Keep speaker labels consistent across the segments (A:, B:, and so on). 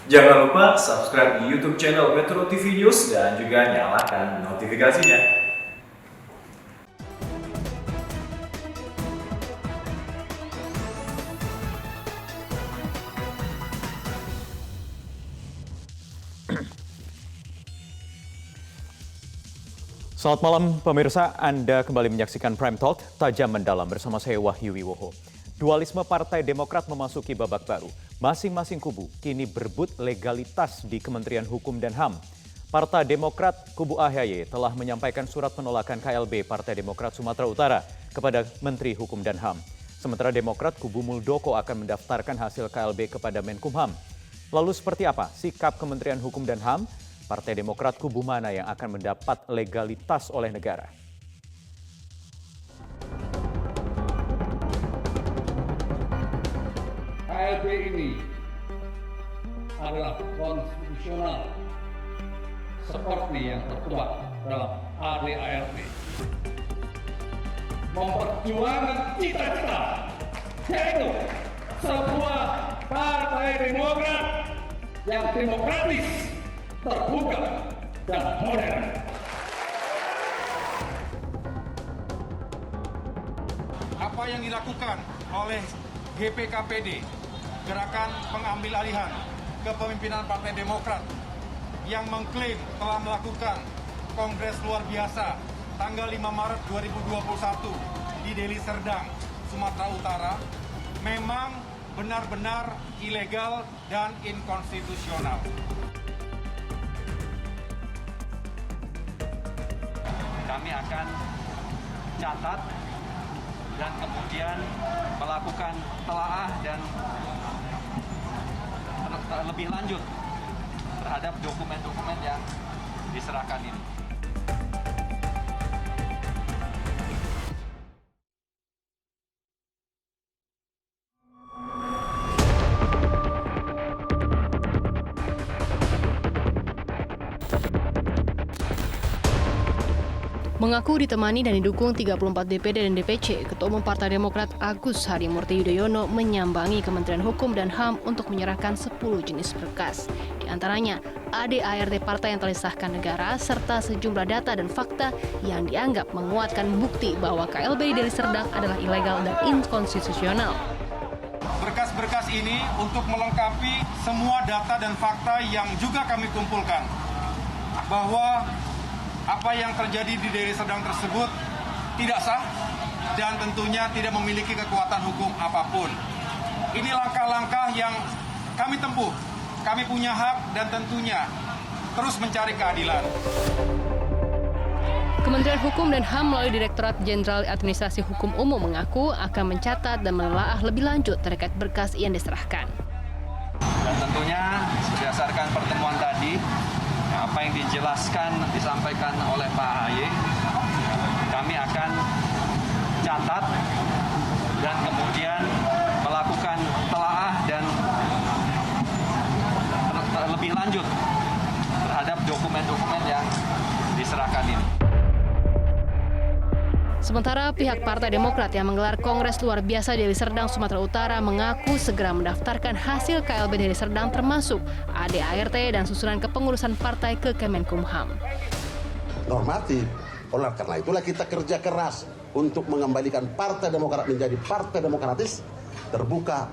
A: Jangan lupa subscribe di YouTube channel Metro TV News dan juga nyalakan notifikasinya.
B: Selamat malam pemirsa, Anda kembali menyaksikan Prime Talk, tajam mendalam bersama saya Wahyu Wiwoho. Dualisme Partai Demokrat memasuki babak baru. Masing-masing kubu kini berebut legalitas di Kementerian Hukum dan HAM. Partai Demokrat kubu AHY telah menyampaikan surat penolakan KLB Partai Demokrat Sumatera Utara kepada Menteri Hukum dan HAM. Sementara Demokrat kubu Muldoko akan mendaftarkan hasil KLB kepada Menkumham. Lalu seperti apa sikap Kementerian Hukum dan HAM? Partai Demokrat kubu mana yang akan mendapat legalitas oleh negara?
C: KLB ini adalah konstitusional seperti yang tertuang dalam ADART. Memperjuangkan cita-cita, yaitu sebuah partai Demokrat yang demokratis, terbuka, dan modern.
D: Apa yang dilakukan oleh GPKPD, Gerakan Pengambil Alihan Kepemimpinan Partai Demokrat, yang mengklaim telah melakukan Kongres Luar Biasa tanggal 5 Maret 2021 di Deli Serdang, Sumatera Utara, memang benar-benar ilegal dan inkonstitusional. Kami akan catat dan kemudian melakukan telaah dan lebih lanjut terhadap dokumen-dokumen yang diserahkan ini.
E: Mengaku ditemani dan didukung 34 DPD dan DPC, Ketua Umum Partai Demokrat Agus Harimurti Yudhoyono menyambangi Kementerian Hukum dan HAM untuk menyerahkan 10 jenis berkas. Di antaranya, ADART partai yang telah disahkan negara, serta sejumlah data dan fakta yang dianggap menguatkan bukti bahwa KLB Deli Serdang adalah ilegal dan inkonstitusional.
D: Berkas-berkas ini untuk melengkapi semua data dan fakta yang juga kami kumpulkan, bahwa apa yang terjadi di Deli Serdang tersebut tidak sah dan tentunya tidak memiliki kekuatan hukum apapun. Ini langkah-langkah yang kami tempuh. Kami punya hak dan tentunya terus mencari keadilan.
E: Kementerian Hukum dan HAM melalui Direktorat Jenderal Administrasi Hukum Umum mengaku akan mencatat dan menelaah lebih lanjut terkait berkas yang diserahkan.
D: Dan tentunya berdasarkan pertemuan tadi, apa yang disampaikan oleh Pak AHY, kami akan catat dan kemudian melakukan telaah dan lebih lanjut terhadap dokumen-dokumen yang diserahkan ini.
E: Sementara pihak Partai Demokrat yang menggelar Kongres Luar Biasa Deli Serdang, Sumatera Utara mengaku segera mendaftarkan hasil KLB Deli Serdang termasuk ADART dan susunan kepengurusan partai ke Kemenkumham.
F: Normatif. Oleh karena itulah kita kerja keras untuk mengembalikan Partai Demokrat menjadi partai demokratis, terbuka,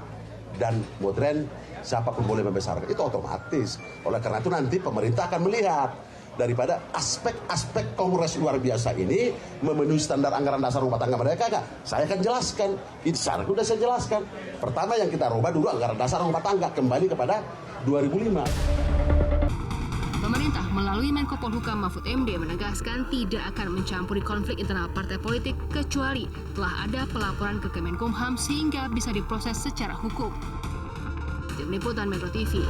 F: dan modern. Siapapun boleh membesarkan. Itu otomatis. Oleh karena itu nanti pemerintah akan melihat daripada aspek-aspek Kongres Luar Biasa ini memenuhi standar anggaran dasar rumah tangga mereka nggak? Saya akan jelaskan. Ini secara sudah saya jelaskan. Pertama yang kita rubah dulu anggaran dasar rumah tangga kembali kepada 2005.
E: Pemerintah melalui Menko Polhukam Mahfud MD menegaskan tidak akan mencampuri konflik internal partai politik kecuali telah ada pelaporan ke Kemenkumham sehingga bisa diproses secara hukum. Tim Liputan Metro TV.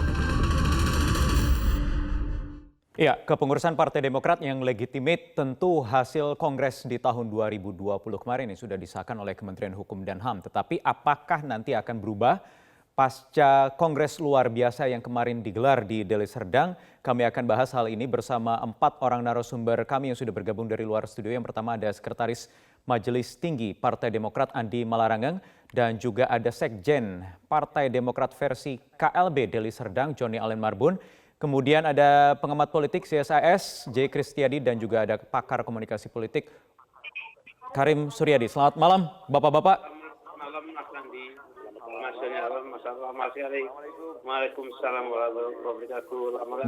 B: Ya, kepengurusan Partai Demokrat yang legitimate tentu hasil Kongres di tahun 2020 kemarin yang sudah disahkan oleh Kementerian Hukum dan HAM. Tetapi apakah nanti akan berubah pasca Kongres Luar Biasa yang kemarin digelar di Deli Serdang? Kami akan bahas hal ini bersama 4 orang narasumber kami yang sudah bergabung dari luar studio. Yang pertama ada Sekretaris Majelis Tinggi Partai Demokrat Andi Malarangeng dan juga ada Sekjen Partai Demokrat versi KLB Deli Serdang, Joni Allen Marbun. Kemudian ada pengamat politik CSIS, J. Kristiadi, dan juga ada pakar komunikasi politik Karim Suryadi. Selamat malam, Bapak-Bapak.
G: Malam Mas Andi. Waalaikumsalam warahmatullahi wabarakatuh.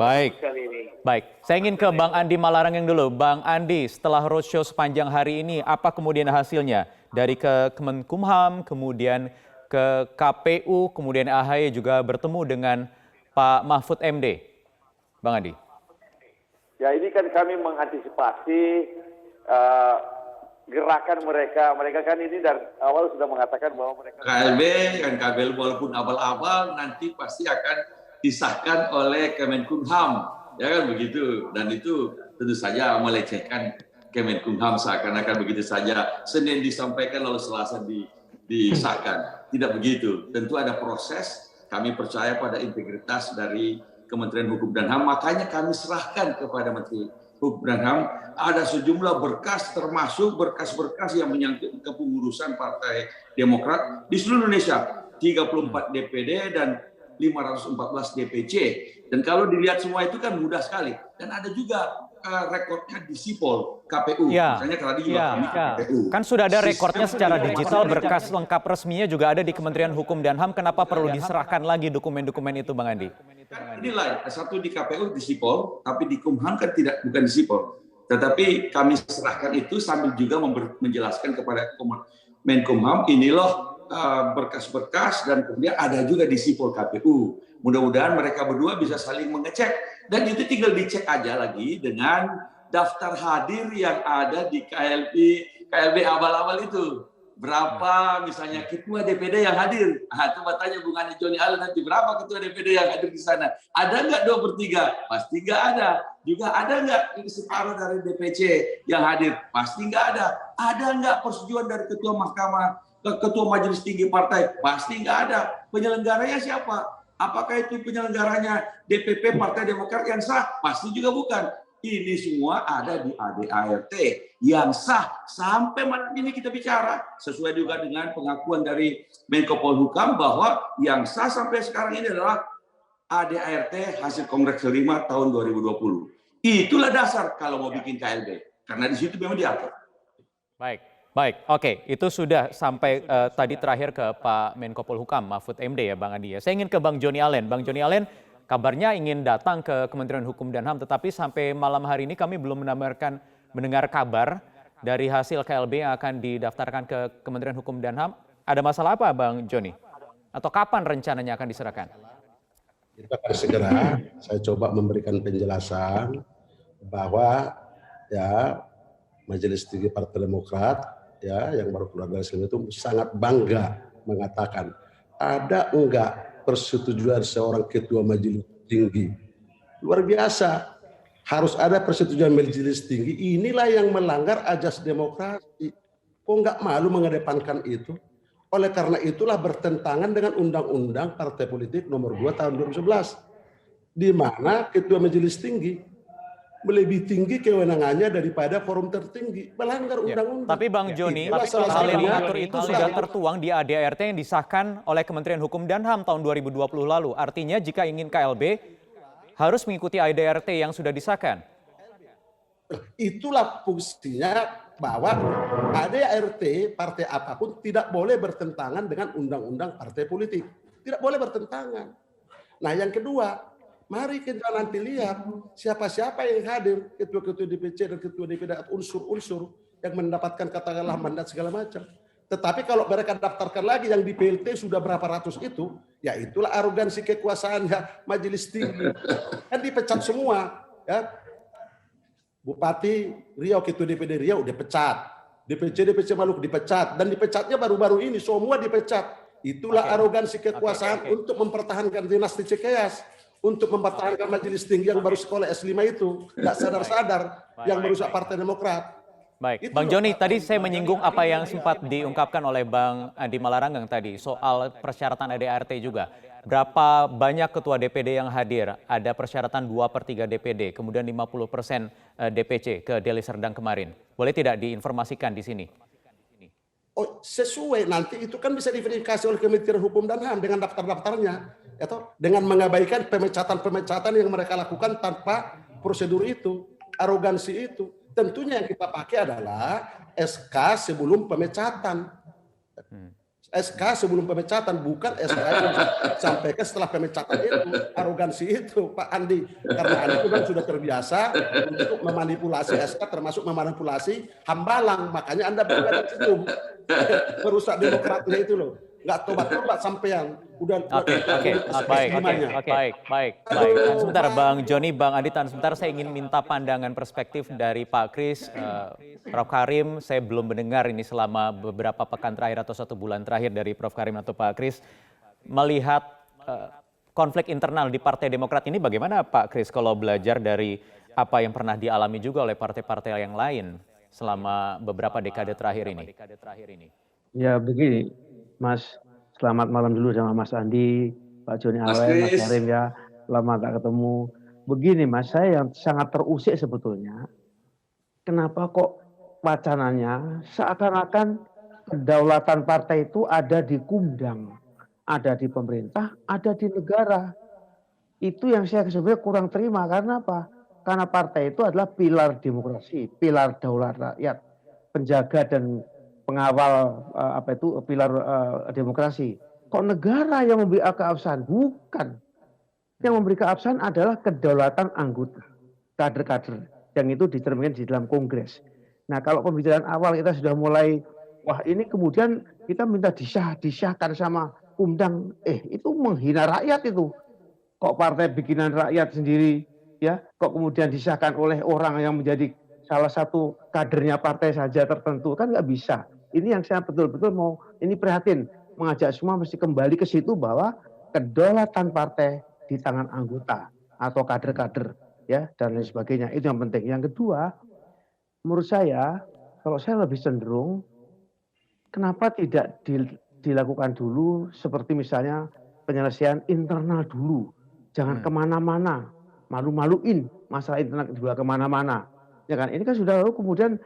B: Baik. Saya ingin ke Bang Andi Malarangeng dulu. Bang Andi, setelah roadshow sepanjang hari ini, apa kemudian hasilnya? Dari ke Kemenkumham, kemudian ke KPU, kemudian AHY juga bertemu dengan Pak Mahfud MD. Bang Andi.
G: Ya, ini kan kami mengantisipasi gerakan mereka. Mereka kan ini dari awal sudah mengatakan bahwa mereka
H: KLB dan KBL walaupun abal-abal nanti pasti akan disahkan oleh Kemenkumham, ya kan begitu. Dan itu tentu saja melecehkan Kemenkumham seakan-akan begitu saja. Senin disampaikan lalu Selasa disahkan. Tidak begitu. Tentu ada proses. Kami percaya pada integritas dari Kementerian Hukum dan HAM, makanya kami serahkan kepada Menteri Hukum dan HAM ada sejumlah berkas termasuk berkas-berkas yang menyangkut kepengurusan Partai Demokrat di seluruh Indonesia, 34 DPD dan 514 DPC. Dan kalau dilihat semua itu kan mudah sekali. Dan ada juga rekodnya di Sipol KPU.
B: Ya,
H: misalnya tadi juga KPU.
B: Kan sudah ada rekodnya secara digital, berkas lengkap resminya juga ada di Kementerian Hukum dan HAM. Kenapa perlu diserahkan lagi dokumen-dokumen itu, Bang Andi?
H: Kan inilah satu di KPU di Sipol, tapi di Kumham kan bukan di Sipol. Tetapi kami serahkan itu sambil juga menjelaskan kepada Menkumham, inilah berkas-berkas dan kemudian ada juga di Sipol KPU. Mudah-mudahan mereka berdua bisa saling mengecek. Dan itu tinggal dicek aja lagi dengan daftar hadir yang ada di KLB awal-awal itu. Berapa misalnya ketua DPD yang hadir? Coba tanya Bung Andi Joni Allen nanti, berapa ketua DPD yang hadir di sana? Ada nggak 2/3? Pasti nggak ada. Juga ada nggak separuh dari DPC yang hadir? Pasti nggak ada. Ada nggak persetujuan dari ketua mahkamah, ketua majelis tinggi partai? Pasti nggak ada. Penyelenggaranya siapa? Apakah itu penyelenggaranya DPP Partai Demokrat yang sah? Pasti juga bukan. Ini semua ada di ADART yang sah. Sampai malam ini kita bicara, sesuai juga dengan pengakuan dari Menko Polhukam bahwa yang sah sampai sekarang ini adalah ADART hasil Kongres kelima tahun 2020. Itulah dasar kalau mau bikin KLB. Karena di situ memang diatur.
B: Baik, oke. Itu sudah sampai tadi terakhir ke Pak Menko Polhukam, Mahfud MD ya, Bang Andi ya. Saya ingin ke Bang Joni Allen. Bang Joni Allen, kabarnya ingin datang ke Kementerian Hukum dan HAM, tetapi sampai malam hari ini kami belum mendengar kabar dari hasil KLB yang akan didaftarkan ke Kementerian Hukum dan HAM. Ada masalah apa, Bang Joni? Atau kapan rencananya akan diserahkan?
F: Itu akan segera saya coba memberikan penjelasan bahwa ya Majelis Tinggi Partai Demokrat ya yang baru keluar dari sini itu sangat bangga mengatakan ada enggak persetujuan seorang ketua majelis tinggi. Luar biasa. Harus ada persetujuan majelis tinggi. Inilah yang melanggar ajas demokrasi. Kok enggak malu mengedepankan itu? Oleh karena itulah bertentangan dengan Undang-Undang Partai Politik nomor 2 tahun 2011. Di mana ketua majelis tinggi lebih tinggi kewenangannya daripada forum tertinggi, melanggar undang-undang.
B: Tapi Bang Joni, hal yang mengatur itu sudah tertuang di ADART yang disahkan oleh Kementerian Hukum dan HAM tahun 2020 lalu. Artinya jika ingin KLB harus mengikuti ADART yang sudah disahkan.
F: Itulah fungsinya bahwa ADART partai apapun tidak boleh bertentangan dengan undang-undang partai politik. Tidak boleh bertentangan. Nah yang kedua, mari kita nanti lihat siapa-siapa yang hadir, ketua-ketua DPC dan ketua DPD, unsur-unsur yang mendapatkan katakanlah mandat segala macam. Tetapi kalau mereka daftarkan lagi yang di PLT sudah berapa ratus itu, ya itulah arogansi kekuasaannya majelis tinggi. Kan dipecat semua. Ya. Bupati Riau, ketua DPD Riau dipecat. DPC Maluku dipecat. Dan dipecatnya baru-baru ini, semua dipecat. Itulah arogansi kekuasaan untuk mempertahankan dinasti Cikeas. Untuk mempertahankan majelis tinggi yang baru sekolah S5 itu. Nggak sadar-sadar yang merusak Partai Demokrat.
B: Baik, Bang Joni, tadi saya menyinggung apa yang sempat diungkapkan oleh Bang Andi Malarangeng tadi soal persyaratan ADART juga. Berapa banyak ketua DPD yang hadir? Ada persyaratan 2/3 DPD, kemudian 50% DPC ke Deli Serdang kemarin. Boleh tidak diinformasikan di sini?
F: Oh, sesuai nanti itu kan bisa diverifikasi oleh Kementerian Hukum dan HAM dengan daftar-daftarnya, atau dengan mengabaikan pemecatan-pemecatan yang mereka lakukan tanpa prosedur itu, arogansi itu. Tentunya yang kita pakai adalah SK sebelum pemecatan. SK sebelum pemecatan, bukan SK yang disampaikan setelah pemecatan itu. Arogansi itu, Pak Andi. Karena Andi memang sudah terbiasa untuk memanipulasi SK, termasuk memanipulasi Hambalang. Makanya Anda berada senyum. Merusak demokratnya itu loh. Nggak tobat-tobat sampean. Udah
B: baik. Tahan sebentar Bang Joni, Bang Andi, tahan sebentar. Saya ingin minta pandangan perspektif dari Pak Kris, Prof Karim. Saya belum mendengar ini selama beberapa pekan terakhir atau 1 bulan terakhir dari Prof Karim atau Pak Kris. Melihat konflik internal di Partai Demokrat ini bagaimana Pak Kris kalau belajar dari apa yang pernah dialami juga oleh partai-partai yang lain selama beberapa dekade terakhir ini?
I: Ya begini, Mas, selamat malam dulu sama Mas Andi, Pak Joni Allen, Mas Karim ya, lama tak ketemu. Begini Mas, saya yang sangat terusik sebetulnya, kenapa kok wacananya seakan-akan kedaulatan partai itu ada di Kumdang, ada di pemerintah, ada di negara. Itu yang saya sebenarnya kurang terima, karena apa? Karena partai itu adalah pilar demokrasi, pilar daulat rakyat, penjaga dan pengawal pilar demokrasi. Kok negara yang memberi keabsahan? Bukan. Yang memberi keabsahan adalah kedaulatan anggota, kader-kader, yang itu dicerminkan di dalam Kongres. Nah, kalau pembicaraan awal kita sudah mulai, wah ini kemudian kita minta disahkan sama Kumdang, itu menghina rakyat itu. Kok partai bikinan rakyat sendiri, ya? Kok kemudian disahkan oleh orang yang menjadi salah satu kadernya partai saja tertentu, kan nggak bisa. Ini yang saya betul-betul mau, ini prihatin, mengajak semua mesti kembali ke situ bahwa kedaulatan partai di tangan anggota atau kader-kader, ya, dan lain sebagainya. Itu yang penting. Yang kedua, menurut saya, kalau saya lebih cenderung, kenapa tidak dilakukan dulu seperti misalnya penyelesaian internal dulu. Jangan kemana-mana, malu-maluin masalah internal juga kemana-mana. Ya kan? Ini kan sudah lalu kemudian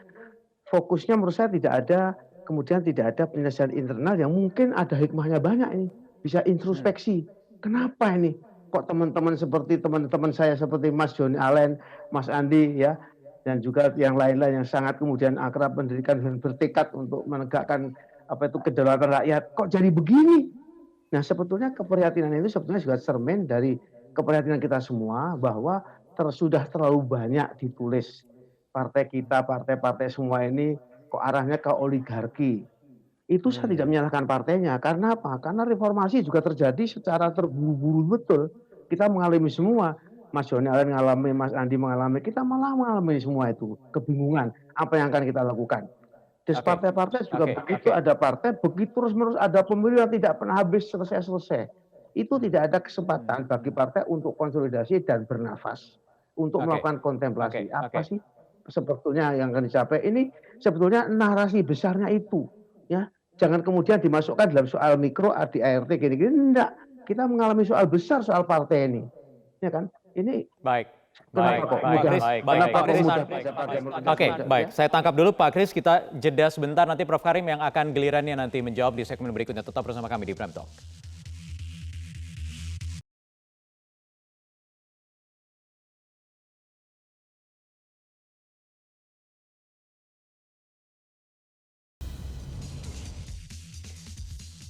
I: fokusnya menurut saya tidak ada, kemudian tidak ada penyelesaian internal yang mungkin ada hikmahnya banyak ini. Bisa introspeksi. Kenapa ini? Kok teman-teman seperti teman-teman saya seperti Mas Joni Allen, Mas Andi ya, dan juga yang lain-lain yang sangat kemudian akrab mendirikan dan bertekad untuk menegakkan kedaulatan rakyat. Kok jadi begini? Nah, sebetulnya keprihatinan itu sebetulnya juga cermin dari keprihatinan kita semua bahwa sudah terlalu banyak ditulis partai kita, partai-partai semua ini kok arahnya ke oligarki. Itu saya tidak menyalahkan partainya. Karena apa? Karena reformasi juga terjadi secara terburu-buru betul. Kita mengalami semua. Mas Joni Allen mengalami, Mas Andi mengalami, kita malah mengalami semua itu. Kebingungan apa yang akan kita lakukan. Terus partai-partai juga begitu, ada partai begitu terus-menerus ada pemilu yang tidak pernah habis selesai-selesai. Itu tidak ada kesempatan bagi partai untuk konsolidasi dan bernafas. Untuk melakukan kontemplasi. Apa sih sebetulnya yang akan dicapai? Ini sebetulnya narasi besarnya itu. Ya, jangan kemudian dimasukkan dalam soal mikro di ART gini-gini. Enggak. Kita mengalami soal besar soal partai ini. Ya kan? Ini
B: baik.
I: Baik.
B: Saya tangkap dulu Pak Kris, kita jeda sebentar, nanti Prof Karim yang akan gilirannya nanti menjawab di segmen berikutnya. Tetap bersama kami di Prime Talk.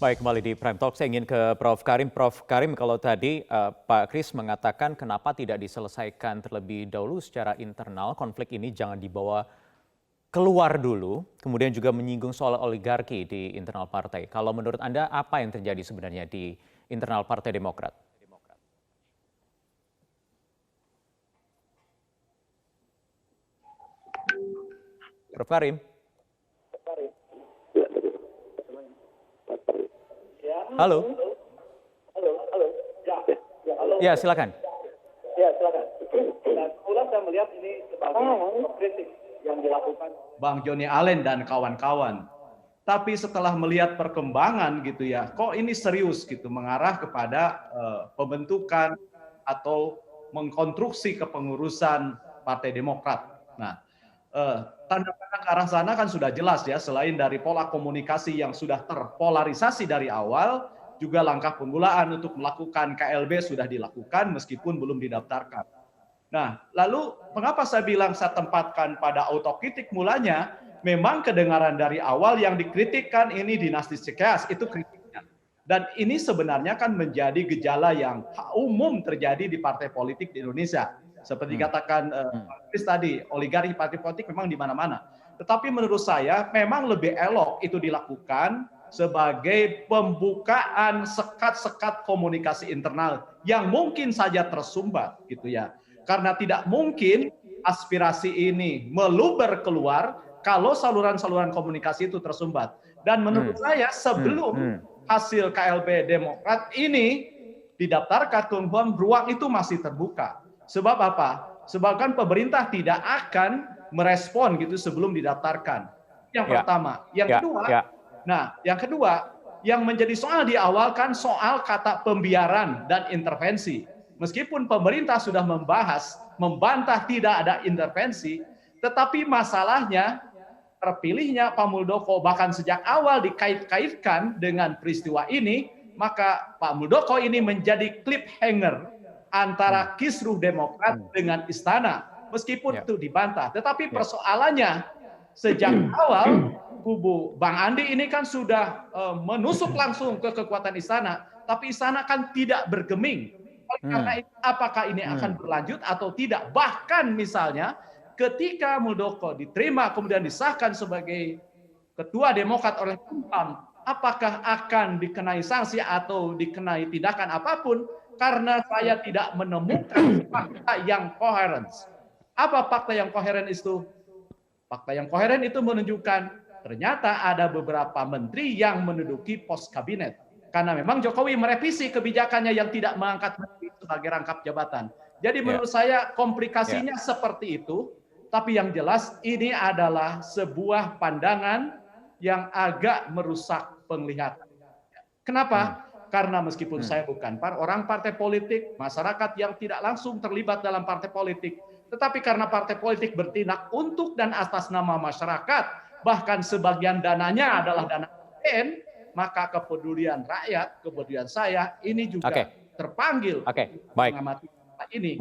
B: Baik, kembali di Prime Talk. Saya ingin ke Prof Karim. Prof Karim, kalau tadi Pak Kris mengatakan kenapa tidak diselesaikan terlebih dahulu secara internal, konflik ini jangan dibawa keluar dulu, kemudian juga menyinggung soal oligarki di internal partai. Kalau menurut Anda, apa yang terjadi sebenarnya di internal Partai Demokrat? Prof Karim. Halo. Ya, silakan.
C: Ya, silakan. Dan kemudian saya melihat ini sebagai kritik yang dilakukan Bang Joni Allen dan kawan-kawan. Tapi setelah melihat perkembangan gitu ya, kok ini serius gitu mengarah kepada pembentukan atau mengkonstruksi kepengurusan Partai Demokrat. Nah, tanda-tanda ke arah sana kan sudah jelas ya, selain dari pola komunikasi yang sudah terpolarisasi dari awal, juga langkah pemmulaan untuk melakukan KLB sudah dilakukan meskipun belum didaftarkan. Nah, lalu mengapa saya bilang saya tempatkan pada autokritik mulanya, memang kedengaran dari awal yang dikritikkan ini dinasti Cikeas, itu kritiknya. Dan ini sebenarnya kan menjadi gejala yang umum terjadi di partai politik di Indonesia. Seperti katakan Chris tadi, oligarki partai politik memang di mana-mana. Tetapi menurut saya memang lebih elok itu dilakukan sebagai pembukaan sekat-sekat komunikasi internal yang mungkin saja tersumbat gitu ya. Karena tidak mungkin aspirasi ini meluber keluar kalau saluran-saluran komunikasi itu tersumbat. Dan menurut saya sebelum hasil KLB Demokrat ini didaftarkan ke Kumham, ruang itu masih terbuka. Sebab apa? Sebab kan pemerintah tidak akan merespon gitu sebelum didaftarkan. Yang pertama. Yang kedua, yang kedua, yang menjadi soal di awal kan soal kata pembiaran dan intervensi. Meskipun pemerintah sudah membantah tidak ada intervensi, tetapi masalahnya terpilihnya Pak Muldoko bahkan sejak awal dikait-kaitkan dengan peristiwa ini, maka Pak Muldoko ini menjadi cliffhanger antara kisruh Demokrat dengan Istana, meskipun itu dibantah. Tetapi persoalannya sejak awal kubu Bang Andi ini kan sudah menusuk langsung ke kekuatan Istana, tapi Istana kan tidak bergeming. Karena apakah ini akan berlanjut atau tidak? Bahkan misalnya ketika Muldoko diterima kemudian disahkan sebagai ketua Demokrat oleh Kumham, apakah akan dikenai sanksi atau dikenai tindakan apapun? Karena saya tidak menemukan fakta yang koheren. Apa fakta yang koheren itu? Fakta yang koheren itu menunjukkan ternyata ada beberapa menteri yang menduduki pos kabinet. Karena memang Jokowi merevisi kebijakannya yang tidak mengangkat menteri sebagai rangkap jabatan. Jadi menurut saya komplikasinya seperti itu. Tapi yang jelas ini adalah sebuah pandangan yang agak merusak penglihatan. Kenapa? Karena meskipun saya bukan orang partai politik, masyarakat yang tidak langsung terlibat dalam partai politik, tetapi karena partai politik bertindak untuk dan atas nama masyarakat, bahkan sebagian dananya adalah dana APBN, maka kepedulian rakyat, kepedulian saya ini juga terpanggil mengamati ini.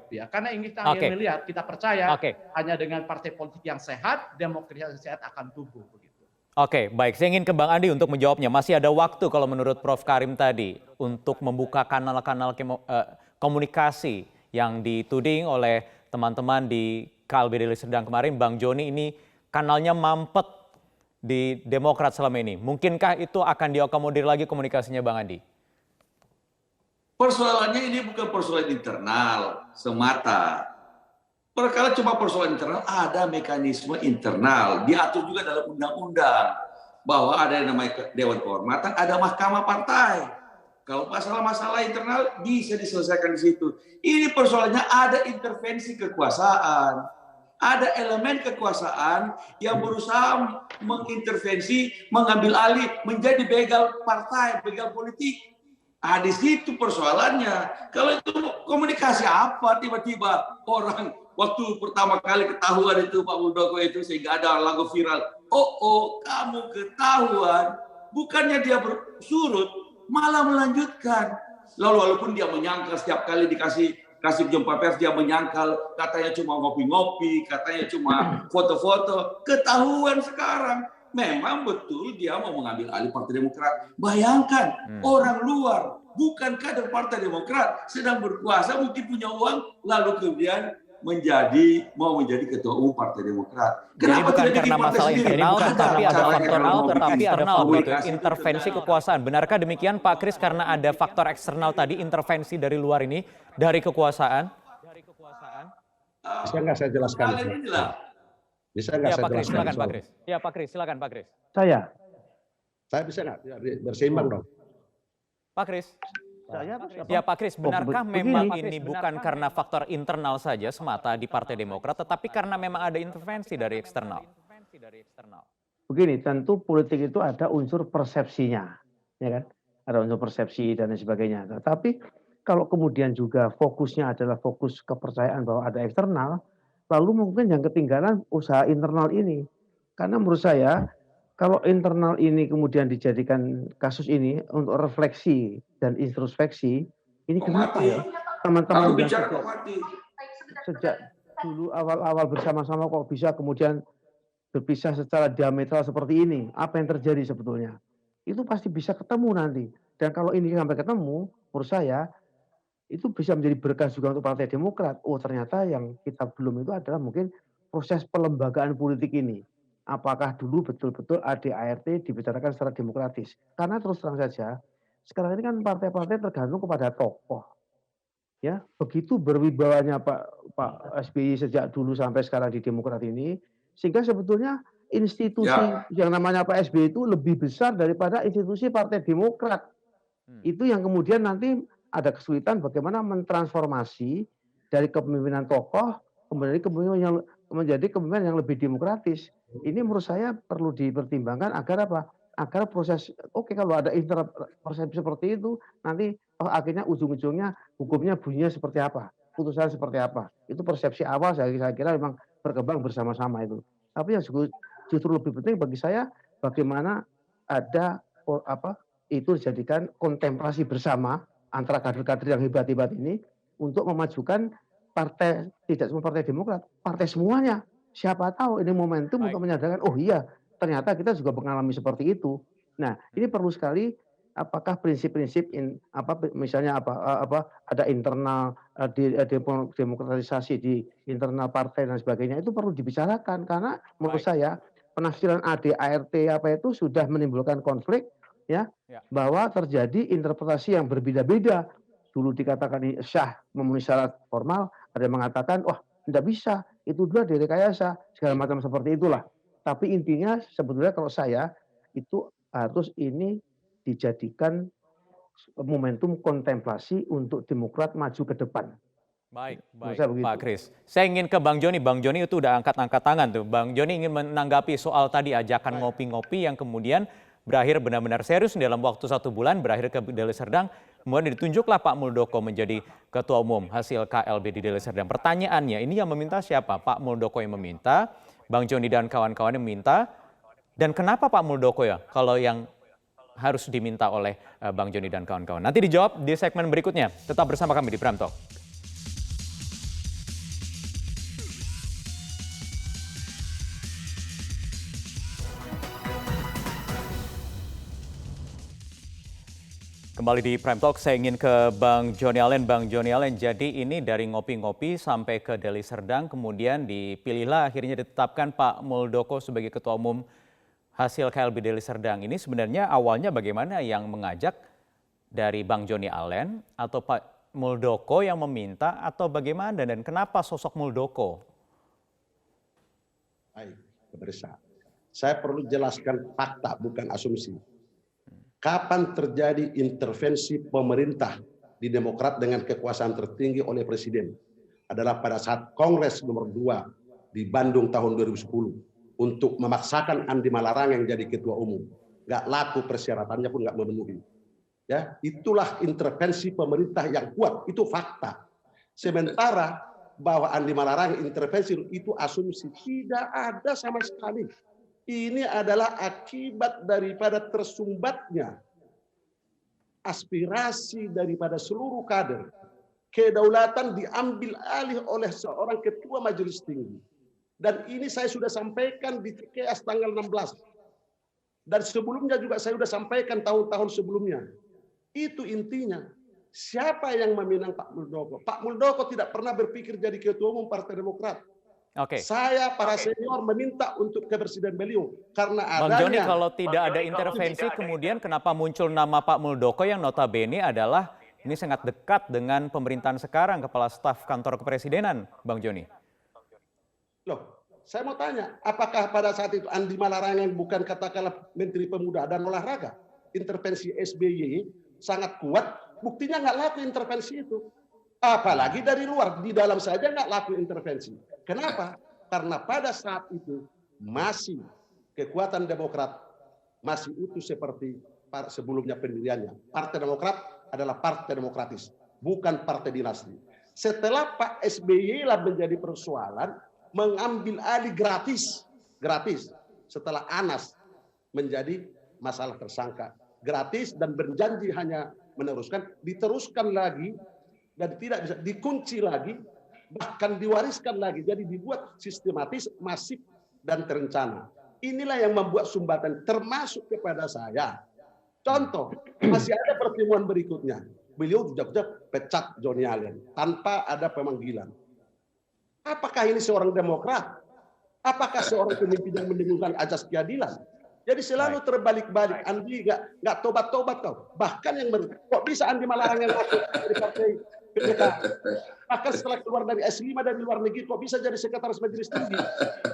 C: Ya, karena ingin kita melihat, kita percaya hanya dengan partai politik yang sehat, demokrasi yang sehat akan tumbuh.
B: Oke, baik. Saya ingin ke Bang Andi untuk menjawabnya. Masih ada waktu kalau menurut Prof. Karim tadi untuk membuka kanal-kanal komunikasi yang dituding oleh teman-teman di KLB Deli Serdang kemarin. Bang Joni ini kanalnya mampet di Demokrat selama ini. Mungkinkah itu akan diakomodir lagi komunikasinya Bang Andi?
H: Persoalannya ini bukan persoalan internal semata. Kalau cuma persoalan internal, ada mekanisme internal. Diatur juga dalam undang-undang. Bahwa ada yang namanya Dewan Kehormatan, ada Mahkamah Partai. Kalau masalah-masalah internal bisa diselesaikan di situ. Ini persoalannya ada intervensi kekuasaan. Ada elemen kekuasaan yang berusaha mengintervensi, mengambil alih, menjadi begal partai, begal politik. Di situ persoalannya. Kalau itu komunikasi apa tiba-tiba orang waktu pertama kali ketahuan itu Pak Muldoko itu sehingga ada lagu viral. Kamu ketahuan. Bukannya dia bersurut, malah melanjutkan. Lalu walaupun dia menyangkal setiap kali dikasih jumpa pers, dia menyangkal katanya cuma ngopi-ngopi, katanya cuma foto-foto. Ketahuan sekarang. Memang betul dia mau mengambil alih Partai Demokrat. Bayangkan orang luar, bukan kader Partai Demokrat, sedang berkuasa, mungkin punya uang, lalu kemudian mau menjadi ketua umum Partai Demokrat.
B: Jadi bukan karena masalah internal, tapi ada faktor eksternal, intervensi kekuasaan. Benarkah demikian Pak Kris, karena ada faktor eksternal tadi, intervensi dari luar ini, dari kekuasaan?
F: Bisa nggak saya jelaskan? Bisa nggak saya jelaskan?
B: Silakan Pak Kris. Ya Pak Kris, silakan Pak Kris.
F: Saya bisa nggak? Berseimbang dong.
B: Pak Kris. Ya Pak Kris, benarkah memang ini bukan karena faktor internal saja semata di Partai Demokrat, tetapi karena memang ada intervensi dari eksternal?
I: Begini, tentu politik itu ada unsur persepsinya, ya kan? Ada unsur persepsi dan lain sebagainya. Tetapi kalau kemudian juga fokusnya adalah fokus kepercayaan bahwa ada eksternal, lalu mungkin yang ketinggalan usaha internal ini. Karena menurut saya kalau internal ini kemudian dijadikan kasus ini untuk refleksi dan introspeksi, ini kenapa ya teman-teman yang sejak dulu awal-awal bersama-sama kok bisa kemudian berpisah secara diametral seperti ini? Apa yang terjadi sebetulnya? Itu pasti bisa ketemu nanti. Dan kalau ini sampai ketemu, menurut saya itu bisa menjadi berkah juga untuk Partai Demokrat. Oh, ternyata yang kita belum itu adalah mungkin proses pelembagaan politik ini. Apakah dulu betul-betul ADART dibicarakan secara demokratis? Karena terus terang saja, sekarang ini kan partai-partai tergantung kepada tokoh. Ya, begitu berwibawanya Pak SBY sejak dulu sampai sekarang di Demokrat ini, sehingga sebetulnya institusi yang namanya Pak SBY itu lebih besar daripada institusi Partai Demokrat. Itu yang kemudian nanti ada kesulitan bagaimana mentransformasi dari kepemimpinan tokoh menjadi kepemimpinan yang lebih demokratis. Ini menurut saya perlu dipertimbangkan agar apa? Agar proses kalau ada persepsi seperti itu nanti akhirnya ujung-ujungnya hukumnya bunyinya seperti apa, putusan seperti apa. Itu persepsi awal saya kira memang berkembang bersama-sama itu. Tapi yang justru lebih penting bagi saya bagaimana ada itu dijadikan kontemplasi bersama antara kader-kader yang hebat-hebat ini untuk memajukan partai, tidak cuma Partai Demokrat, partai semuanya. Siapa tahu ini momentum untuk menyadarkan, oh iya, ternyata kita juga mengalami seperti itu. Nah, ini perlu sekali apakah prinsip-prinsip misalnya ada internal demokratisasi di internal partai dan sebagainya itu perlu dibicarakan karena menurut saya penafsiran ADART itu sudah menimbulkan konflik ya. Bahwa terjadi interpretasi yang berbeda-beda. Dulu dikatakan sah memenuhi syarat formal, ada yang mengatakan wah tidak bisa, itu dua direkayasa, segala macam seperti itulah. Tapi intinya sebetulnya kalau saya itu harus ini dijadikan momentum kontemplasi untuk Demokrat maju ke depan.
B: Baik, Pak Kris. Saya ingin ke Bang Joni. Bang Joni itu udah angkat-angkat tangan tuh. Bang Joni ingin menanggapi soal tadi ajakan ngopi-ngopi yang kemudian berakhir benar-benar serius dalam waktu 1 bulan, berakhir ke Deli Serdang. Kemudian ditunjuklah Pak Muldoko menjadi Ketua Umum hasil KLB di Deli Serdang. Pertanyaannya, ini yang meminta siapa? Pak Muldoko yang meminta, Bang Joni dan kawan-kawan yang meminta. Dan kenapa Pak Muldoko ya kalau yang harus diminta oleh Bang Joni dan kawan-kawan? Nanti dijawab di segmen berikutnya. Tetap bersama kami di Prime Talk. Kembali di Prime Talk, saya ingin ke Bang Joni Allen. Bang Joni Allen, jadi ini dari ngopi-ngopi sampai ke Deli Serdang, kemudian dipilihlah akhirnya ditetapkan Pak Muldoko sebagai Ketua Umum hasil KLB Deli Serdang. Ini sebenarnya awalnya bagaimana yang mengajak dari Bang Joni Allen atau Pak Muldoko yang meminta atau bagaimana dan kenapa sosok Muldoko?
F: Baik, pemirsa. Saya perlu jelaskan fakta bukan asumsi. Kapan terjadi intervensi pemerintah di Demokrat dengan kekuasaan tertinggi oleh Presiden? Adalah pada saat Kongres nomor 2 di Bandung tahun 2010 untuk memaksakan Andi Malarang yang jadi Ketua Umum. Nggak laku persyaratannya pun nggak memenuhi. Ya, itulah intervensi pemerintah yang kuat, itu fakta. Sementara bahwa Andi Malarang intervensi itu asumsi, tidak ada sama sekali. Ini adalah akibat daripada tersumbatnya aspirasi daripada seluruh kader. Kedaulatan diambil alih oleh seorang ketua majelis tinggi. Dan ini saya sudah sampaikan di TKS tanggal 16. Dan sebelumnya juga saya sudah sampaikan tahun-tahun sebelumnya. Itu intinya. Siapa yang meminang Pak Muldoko? Pak Muldoko tidak pernah berpikir jadi ketua umum Partai Demokrat. Saya para senior meminta untuk kebersihan beliau karena adanya.
B: Bang Joni, kalau tidak ada intervensi kemudian kenapa muncul nama Pak Muldoko yang notabene adalah ini sangat dekat dengan pemerintahan sekarang, Kepala Staf Kantor Kepresidenan, Bang Joni?
F: Loh, saya mau tanya, apakah pada saat itu Andi Malarang yang bukan katakanlah Menteri Pemuda dan Olahraga, intervensi SBY sangat kuat, buktinya nggak laku intervensi itu. Apalagi dari luar, di dalam saja nggak laku intervensi. Kenapa? Karena pada saat itu masih kekuatan Demokrat masih utuh seperti sebelumnya pendiriannya. Partai Demokrat adalah partai demokratis, bukan partai dinasti. Setelah Pak SBY lah menjadi persoalan, mengambil alih gratis setelah Anas menjadi masalah tersangka. Gratis dan berjanji hanya meneruskan, diteruskan lagi dan tidak bisa dikunci lagi, bahkan diwariskan lagi. Jadi dibuat sistematis, masif dan terencana. Inilah yang membuat sumbatan termasuk kepada saya. Contoh, masih ada pertemuan berikutnya. Beliau juga pecat Johnny Allen tanpa ada pemanggilan. Apakah ini seorang demokrat? Apakah seorang pemimpin yang mendengungkan azas keadilan? Jadi selalu terbalik-balik. Andi nggak tobat-tobat kau. Bahkan yang kok bisa Andi Malarang yang masuk dari partai PDK? Bahkan setelah keluar dari S5 dari luar negeri, kok bisa jadi sekretaris majelis tinggi?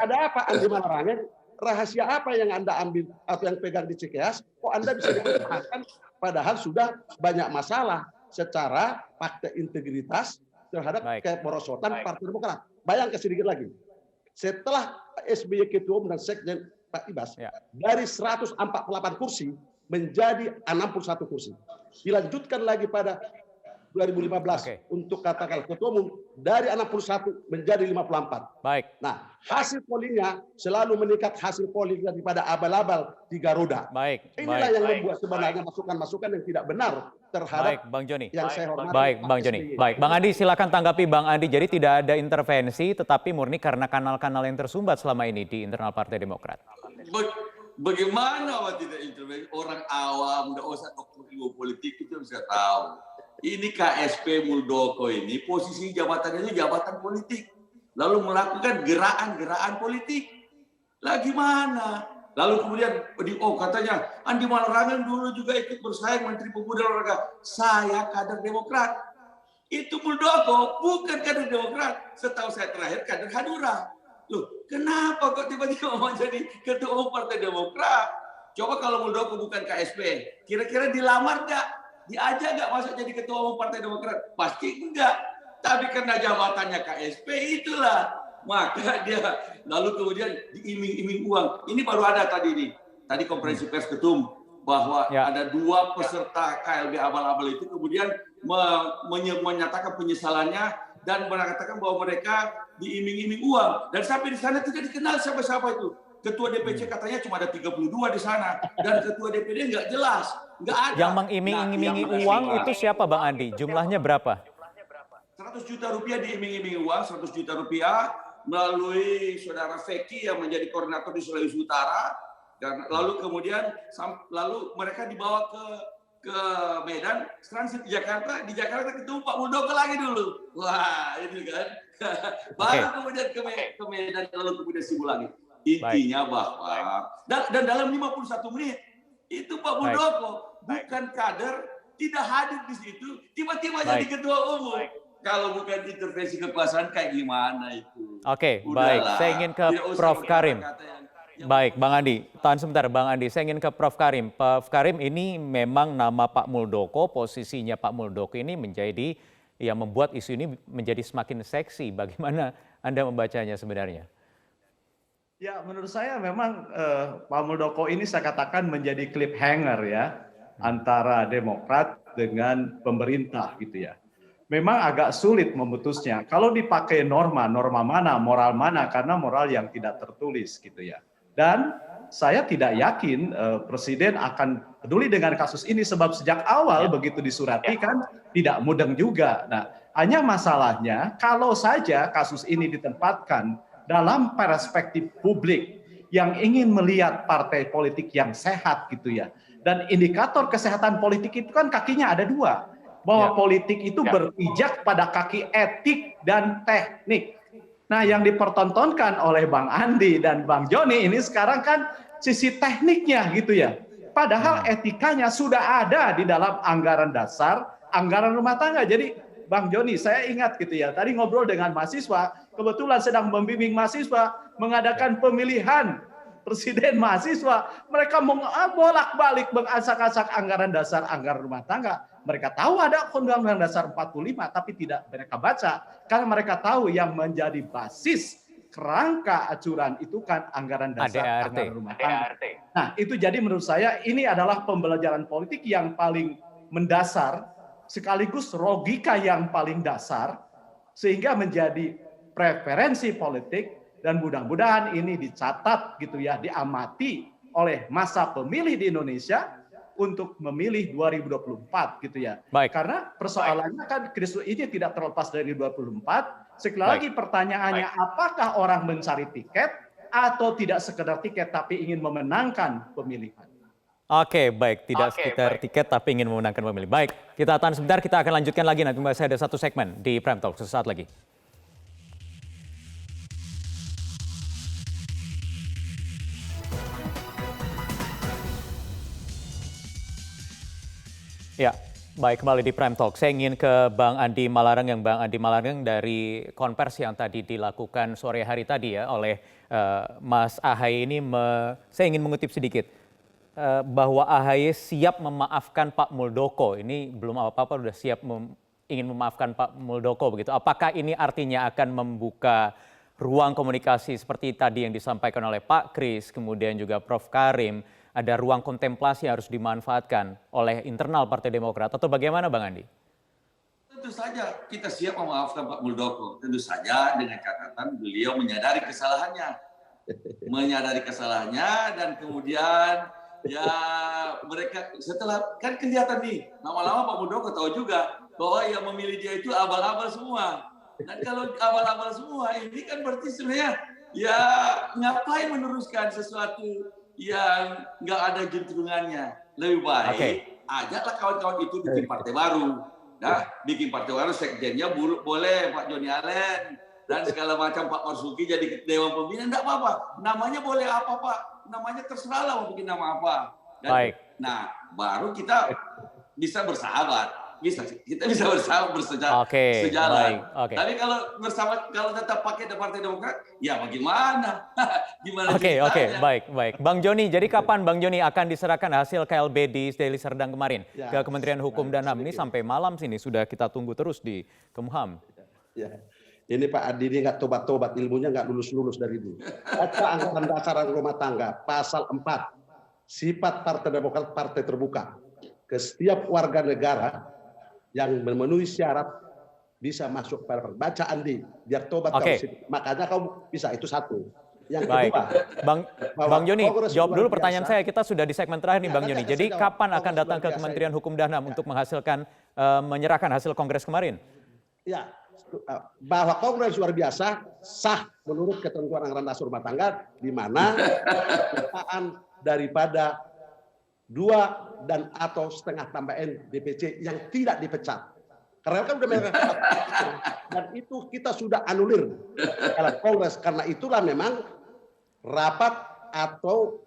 F: Ada apa Andi Malarang? Rahasia apa yang Anda ambil atau yang pegang di Cikeas? Kok Anda bisa dipertahankan padahal sudah banyak masalah secara fakta integritas terhadap kemerosotan Partai Demokrat. Bayangkan sedikit lagi. Setelah SBY Ketua Umum dan Sekjen Pak Ibas, dari 148 kursi menjadi 61 kursi. Dilanjutkan lagi pada 2015 untuk katakan Ketua Umum dari 61 menjadi 54.
B: Baik.
F: Nah, hasil pollingnya selalu meningkat hasil polling daripada abal-abal 3 roda.
B: Baik.
F: Inilah yang membuat sebenarnya masukan-masukan yang tidak benar terhadap
B: Bang Joni.
F: yang saya hormati.
B: Baik, Bang Joni. Baik, Bang Andi silakan tanggapi Bang Andi. Jadi tidak ada intervensi, tetapi murni karena kanal-kanal yang tersumbat selama ini di internal Partai Demokrat.
H: Bagaimana tidak intervensi? Orang awam, tidak usah ilmu politik itu bisa tahu. Ini KSP Muldoko ini posisi jabatannya itu jabatan politik. Lalu melakukan gerakan-gerakan politik. Lah gimana? Lalu kemudian, katanya Andi Malarang dulu juga ikut bersaing Menteri Pemuda dan Olahraga. Saya kader Demokrat. Itu Muldoko, bukan kader Demokrat. Setahu saya terakhir kader Hanura. Loh, kenapa kok tiba-tiba mau jadi ketua umum Partai Demokrat? Coba kalau Muldoko bukan KSP, kira-kira dilamar nggak? Diajak nggak masuk jadi ketua umum Partai Demokrat? Pasti enggak. Tapi karena jabatannya KSP itulah. Maka dia lalu kemudian diiming-iming uang. Ini baru ada tadi nih. Tadi konferensi pers ketum bahwa ada 2 peserta KLB abal-abal itu kemudian menyatakan penyesalannya dan mengatakan bahwa mereka diiming-iming uang. Dan sampai di sana tidak dikenal siapa-siapa itu. Ketua DPC katanya cuma ada 32 di sana. Dan ketua DPD nggak jelas. Nggak ada.
B: Yang mengiming-imingi uang itu siapa Bang Andi? Jumlahnya berapa?
H: 100 juta rupiah diiming-imingi uang, 100 juta rupiah melalui saudara Feki yang menjadi koordinator di Sulawesi Utara. Dan lalu kemudian mereka dibawa ke Medan, transit di Jakarta ketemu Pak Muldoko lagi dulu. Wah, itu kan. Baru kemudian ke Medan, lalu kemudian Sibu lagi. Intinya bahwa dan dalam 51 menit itu Pak Muldoko bukan kader, tidak hadir di situ, tiba-tiba jadi ketua umum. Kalau bukan intervensi kekuasaan kayak gimana itu?
B: Oke, baik. Saya ingin ke Prof. Karim. Baik, Bang Andi. Tahan sebentar, Bang Andi. Saya ingin ke Prof. Karim. Prof. Karim, ini memang nama Pak Muldoko, posisinya Pak Muldoko ini menjadi yang membuat isu ini menjadi semakin seksi. Bagaimana Anda membacanya sebenarnya?
C: Ya, menurut saya memang Pak Muldoko ini saya katakan menjadi cliffhanger ya antara Demokrat dengan pemerintah gitu ya. Memang agak sulit memutusnya. Kalau dipakai norma mana, moral mana, karena moral yang tidak tertulis gitu ya. Dan saya tidak yakin Presiden akan peduli dengan kasus ini sebab sejak awal begitu disurati kan tidak mudeng juga. Nah, hanya masalahnya kalau saja kasus ini ditempatkan dalam perspektif publik yang ingin melihat partai politik yang sehat gitu ya. Dan indikator kesehatan politik itu kan kakinya ada 2. Bahwa politik itu berpijak pada kaki etik dan teknik. Nah, yang dipertontonkan oleh Bang Andi dan Bang Joni ini sekarang kan sisi tekniknya gitu ya. Padahal etikanya sudah ada di dalam anggaran dasar, anggaran rumah tangga. Jadi Bang Joni, saya ingat gitu ya, tadi ngobrol dengan mahasiswa, kebetulan sedang membimbing mahasiswa mengadakan pemilihan presiden mahasiswa. Mereka bolak-balik mengasak-asak anggaran dasar, anggaran rumah tangga. Mereka tahu ada Undang-Undang Dasar 45, tapi tidak mereka baca. Karena mereka tahu yang menjadi basis kerangka acuran itu kan anggaran dasar, anggaran rumah tangga. Nah, itu jadi menurut saya ini adalah pembelajaran politik yang paling mendasar, sekaligus logika yang paling dasar, sehingga menjadi preferensi politik Dan mudah-mudahan ini dicatat gitu ya, diamati oleh masa pemilih di Indonesia untuk memilih 2024 gitu ya.
B: Baik.
C: Karena persoalannya kan Kristus ini tidak terlepas dari 24. Sekali lagi pertanyaannya, apakah orang mencari tiket atau tidak sekedar tiket tapi ingin memenangkan pemilihan?
B: Oke, baik. Tidak sekedar tiket tapi ingin memenangkan pemilih. Baik, kita tahan sebentar, kita akan lanjutkan lagi nanti. Saya ada satu segmen di Prime Talk sesaat lagi. Ya, baik, kembali di Prime Talk. Saya ingin ke Bang Andi Malarang, dari konversi yang tadi dilakukan sore hari tadi ya oleh Mas AHY ini. Saya ingin mengutip sedikit bahwa AHY siap memaafkan Pak Muldoko. Ini belum apa-apa sudah siap ingin memaafkan Pak Muldoko begitu. Apakah ini artinya akan membuka ruang komunikasi seperti tadi yang disampaikan oleh Pak Kris, kemudian juga Prof Karim? Ada ruang kontemplasi yang harus dimanfaatkan oleh internal Partai Demokrat, atau bagaimana Bang Andi?
H: Tentu saja kita siap memaafkan Pak Muldoko. Tentu saja dengan catatan beliau menyadari kesalahannya. Dan kemudian ya mereka setelah, kan kelihatan nih, lama-lama Pak Muldoko tahu juga bahwa yang memilih dia itu abal-abal semua. Dan kalau abal-abal semua ini kan berarti sebenarnya ya ngapain meneruskan sesuatu yang nggak ada jentrungannya. Lebih baik ajaklah kawan-kawan itu bikin partai baru. Nah, bikin partai baru, sekjennya boleh Pak Joni Allen dan segala macam, Pak Marzuki jadi Dewan Pembina, enggak apa-apa. Namanya boleh apa Pak? Namanya terserah lah mau bikin nama apa. Dan,
B: baik.
H: Nah, baru kita bisa bersahabat. Kita bisa bersejalan. Tapi kalau tetap pakai Partai Demokrat, ya bagaimana?
B: Oke, baik. Bang Joni, jadi kapan Bang Joni akan diserahkan hasil KLB di Deli Serdang kemarin ke Kementerian Hukum dan HAM? Ini sampai malam sini sudah kita tunggu terus di Kemham.
F: Ya. Ini Pak Adi ini nggak tobat-tobat, ilmunya nggak lulus-lulus dari dulu. Baca Anggaran Dasar Rumah Tangga, pasal 4. Sifat Partai Demokrat partai terbuka. Ke setiap warga negara yang memenuhi syarat bisa masuk pada baca Andi biar tobat. Makanya kamu bisa, itu satu. Yang kedua,
B: Bang Joni, jawab dulu pertanyaan saya. Kita sudah di segmen terakhir nih Bang Joni. Jadi kapan akan datang ke Kementerian Hukum dan HAM untuk menghasilkan menyerahkan hasil Kongres kemarin?
F: Ya, bahwa Kongres luar biasa sah menurut ketentuan Anggaran Dasar Rumah Tangga, di mana penciptaan daripada 2 dan atau setengah tambah N DPC yang tidak dipecat. Karena kan udah dan itu kita sudah anulir dalam Kongres. Karena itulah memang rapat atau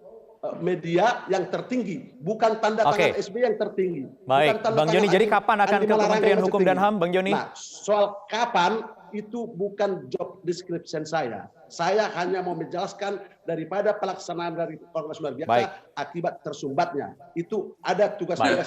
F: media yang tertinggi, bukan tanda tangan SBY yang tertinggi.
B: Baik, Bang Joni, jadi kapan akan ke Kementerian Hukum dan HAM, Bang Joni?
F: Nah, soal kapan itu bukan job description saya. Saya hanya mau menjelaskan daripada pelaksanaan dari Kongres luar biasa akibat tersumbatnya. Itu ada tugas-tugas.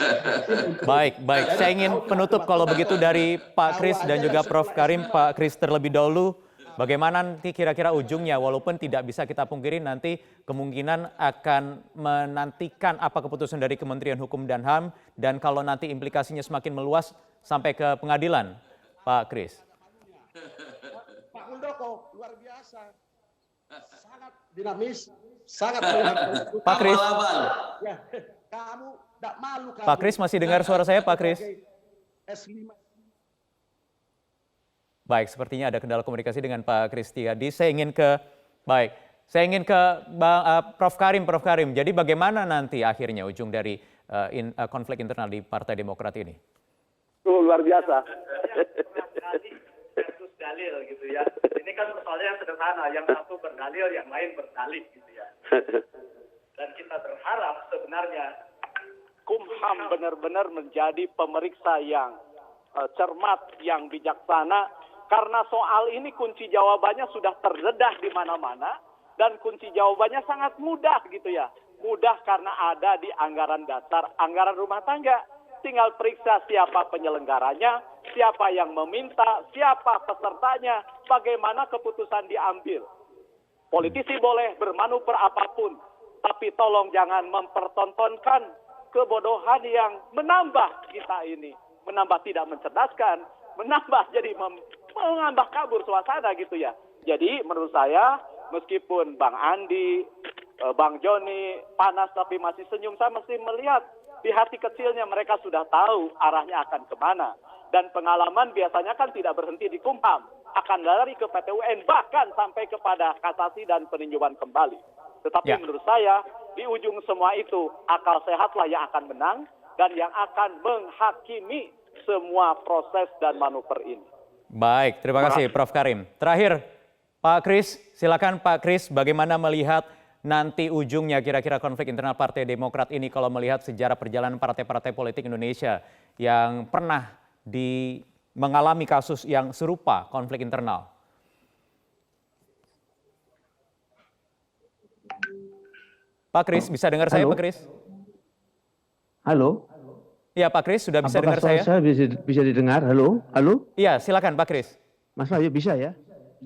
B: Baik. Saya ingin penutup kalau begitu dari Pak Kris dan juga Prof Karim. Pak Kris terlebih dahulu. Bagaimana nanti kira-kira ujungnya, walaupun tidak bisa kita pungkiri nanti kemungkinan akan menantikan apa keputusan dari Kementerian Hukum dan HAM, dan kalau nanti implikasinya semakin meluas sampai ke pengadilan, Pak Kris.
F: Pak Muldoko luar biasa, sangat dinamis, sangat menghargai.
B: Pak Kris,
F: ya, kamu tidak malu.
B: Pak Kris masih dengar suara saya, Pak Kris?
F: S5.
B: Baik, sepertinya ada kendala komunikasi dengan Pak Kristiadi. Saya ingin ke Prof Karim. Prof Karim, jadi bagaimana nanti akhirnya ujung dari konflik internal di Partai Demokrat ini?
G: Luar biasa.
J: Dalil gitu ya. Ini kan persoalannya yang sederhana, yang satu berdalil, yang lain berdalih gitu ya. Dan kita berharap sebenarnya Kumham benar-benar menjadi pemeriksa yang cermat, yang bijaksana. Karena soal ini kunci jawabannya sudah terdedah di mana-mana dan kunci jawabannya sangat mudah gitu ya. Mudah karena ada di anggaran dasar, anggaran rumah tangga. Tinggal periksa siapa penyelenggaranya, siapa yang meminta, siapa pesertanya, bagaimana keputusan diambil. Politisi boleh bermanuver apapun, tapi tolong jangan mempertontonkan kebodohan yang menambah kita ini. Menambah tidak mencerdaskan, menambah jadi menambah kabur suasana gitu ya. Jadi menurut saya meskipun Bang Andi, Bang Joni panas tapi masih senyum, saya mesti melihat di hati kecilnya mereka sudah tahu arahnya akan kemana. Dan pengalaman biasanya kan tidak berhenti di Kumham, akan lari ke PT UN, bahkan sampai kepada kasasi dan peninjauan kembali. Tetapi menurut saya, di ujung semua itu, akal sehatlah yang akan menang dan yang akan menghakimi semua proses dan manuver ini.
B: Baik, terima kasih Prof. Karim. Terakhir, Pak Kris, silakan Pak Kris, bagaimana melihat nanti ujungnya kira-kira konflik internal Partai Demokrat ini kalau melihat sejarah perjalanan partai-partai politik Indonesia yang pernah mengalami kasus yang serupa konflik internal? Pak Kris, bisa dengar saya Pak Kris?
I: Halo?
B: Iya Pak Kris, sudah bisa dengar saya?
I: Saya bisa didengar? Halo? Halo?
B: Iya, silakan Pak Kris.
I: Mas Wahyu bisa ya?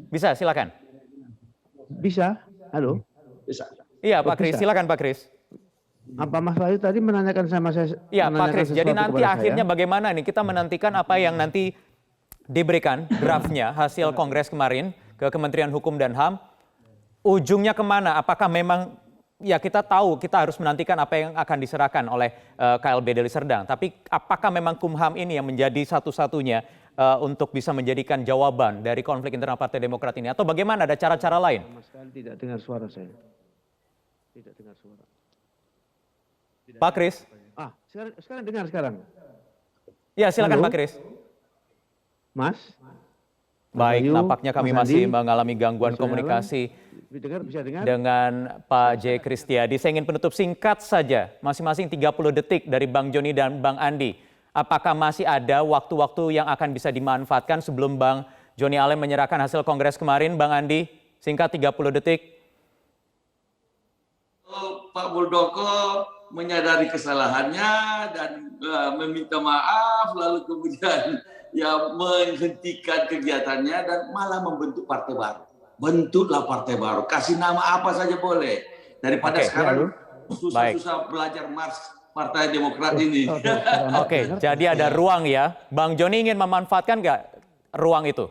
B: Bisa, silakan.
I: Bisa? Halo?
F: Bisa.
B: Iya Pak Kris, silakan Pak Kris.
I: Apa Mas Wahyu tadi menanyakan sama saya?
B: Iya Pak Kris, jadi nanti akhirnya bagaimana nih? Kita menantikan apa yang nanti diberikan draftnya hasil Kongres kemarin ke Kementerian Hukum dan HAM. Ujungnya kemana? Apakah memang, ya kita tahu kita harus menantikan apa yang akan diserahkan oleh KLB Deli Serdang. Tapi apakah memang Kumham ini yang menjadi satu-satunya untuk bisa menjadikan jawaban dari konflik internal Partai Demokrat ini? Atau bagaimana, ada cara-cara lain?
I: Mas sekali tidak dengar suara saya. Tidak dengar suara.
B: Pak Kris?
I: Sekarang dengar sekarang.
B: Ya silakan
I: Halo?
B: Pak Kris.
I: Mas?
B: Baik,
I: Wahyu,
B: nampaknya kami
I: Mas
B: masih
I: Andi,
B: mengalami gangguan
I: Mas
B: komunikasi
I: bisa dengar?
B: dengan Pak J. Kristiadi. Saya ingin penutup singkat saja, masing-masing 30 detik dari Bang Joni dan Bang Andi. Apakah masih ada waktu-waktu yang akan bisa dimanfaatkan sebelum Bang Joni Allen menyerahkan hasil Kongres kemarin? Bang Andi, singkat 30 detik.
H: Pak Muldoko menyadari kesalahannya dan meminta maaf, lalu kemudian ya menghentikan kegiatannya dan malah membentuk partai baru. Bentuklah partai baru, kasih nama apa saja boleh. Daripada sekarang susah-susah belajar Mars Partai Demokrat ini.
B: Oke, jadi ada ruang ya. Bang Joni ingin memanfaatkan nggak ruang itu?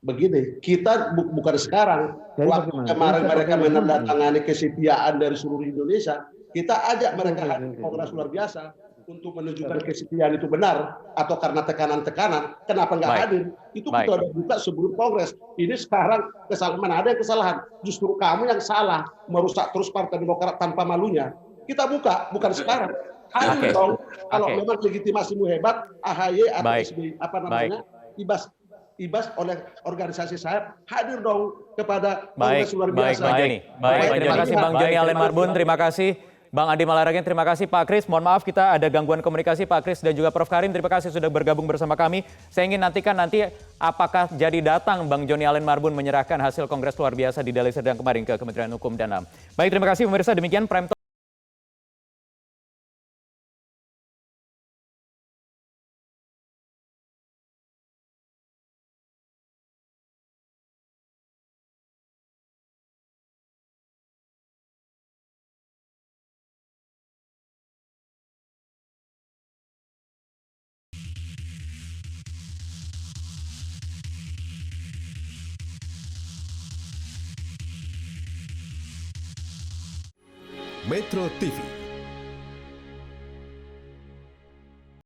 F: Begini, kita bukan sekarang, waktu kemarin mereka menandatangani kesetiaan dari seluruh Indonesia, kita ajak mereka hadir Kongres luar biasa untuk menunjukkan kesetiaan itu benar, atau karena tekanan-tekanan, kenapa nggak hadir? Itu kita udah buka sebelum Kongres. Ini sekarang kesalahan, mana ada kesalahan? Justru kamu yang salah, merusak terus Partai Demokrat tanpa malunya. Kita buka, bukan sekarang. Hadir dong, kalau memang legitimasimu hebat, AHY atau SBY, apa namanya, Ibas oleh organisasi saya, hadir dong kepada Kongres luar biasa.
B: Baik, terima kasih Bang Joni Allen Marbun, terima kasih Bang Andi Malarangin, terima kasih Pak Kris. Mohon maaf kita ada gangguan komunikasi Pak Kris dan juga Prof. Karim, terima kasih sudah bergabung bersama kami. Saya ingin nantikan nanti apakah jadi datang Bang Joni Allen Marbun menyerahkan hasil Kongres luar biasa di Deli Serdang kemarin ke Kementerian Hukum dan HAM. Baik, terima kasih pemirsa, demikian Prime Talk.
K: Metro TV